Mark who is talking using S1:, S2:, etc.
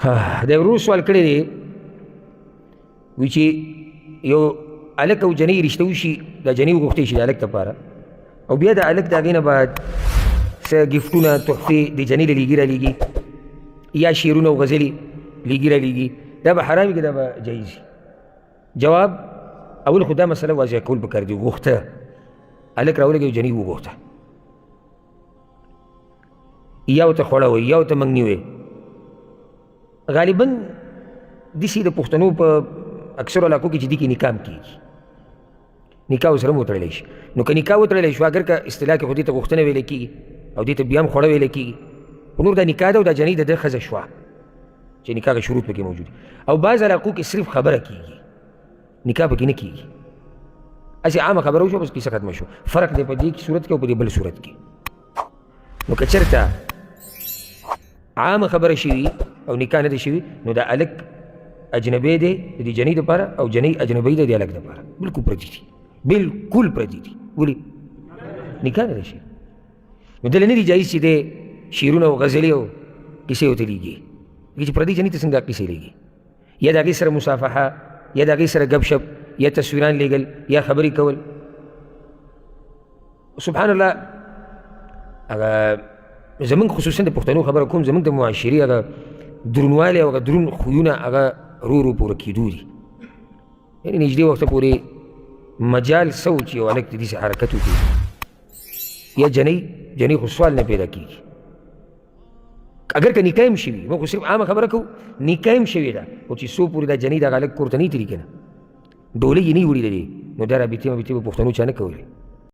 S1: د ورور سوال کړی دی وایي چې یو هلک او جنۍ رشته وشي دا جنۍ وغوښتی شي د هلک دپاره او بیا د هلک د هغې نه بعد څه ګفټونه تحفې د جنۍ له لیږي رالیږي یا شعرونه او غزلې لیږي رالیږي دا به حرام که دا به جایز جواب اول خو دا مسله واضح کول پکار دي غوښته هلک راولګي او جنۍ وغوښته یا ورته خوړه وایي یا ورته منګني وایي غالبا داسې د پښتنو په اکثرو علاقو کې چې دي کې نکاح کېږي نکاح ورسره هم وتړلی شي نو که نکاح وتړلی شو اگر که اصطلاح کې خو دې ته غوښتنه ویلی کېږي او دې ته بیا هم خوړه ویلی کېږي خو نور دا نکاح ده او دا جنۍ د ده ښځه شوه چې نکاح کې شروط پکې موجود او بعض علاقو کې صرف خبره کېږي نکاح پکې نه کېږي هسې عامه خبره وشوه بس کیسه ختمه شو فرق دی په دې صورت کې او په دې بل صورت کې نو که چېرته عامه خبره شوي او نکاح نه دی شوي نو دا هلک اجنبی دی د دې جنۍ دپاره او جنۍ اجنبۍ دی د هلک دپاره بلکل پردي دي بلکل پردي دي ولې نکاح نه دی شوي نو دله نه دي جایز چې دی شعرونه او غزلې او کیسې ورته لیږي چې پردي جنۍ ته څنګه کیسې لیږي یا د هغې سره مصافحه یا د هغې سره ګپ شپ یا تصویران لیږل یا خبرې کول سبحان الله هغه زمونږ خصوصا د پښتنو خبره کوم زمونږ د معاشرې هغه درونوالی او هغه درون خویونه هغه رو رو پوره کېدو دي یعنې نږدې وخته پورې مجال څه و چې یو هلک د داسې حرکت وکړي یا جنۍ خو سوال نه پیدا کېږي اگر که نکاح هم شوي موږ خو صرف عامه خبره کوو نکاح هم شوې ده خو چې څو پورې دا جنۍ دغه هلک کور ته نه تلي که نه ډولۍ یې نه وړي د دې نو دا رابطې مبطې به پښتنو چا نه کولې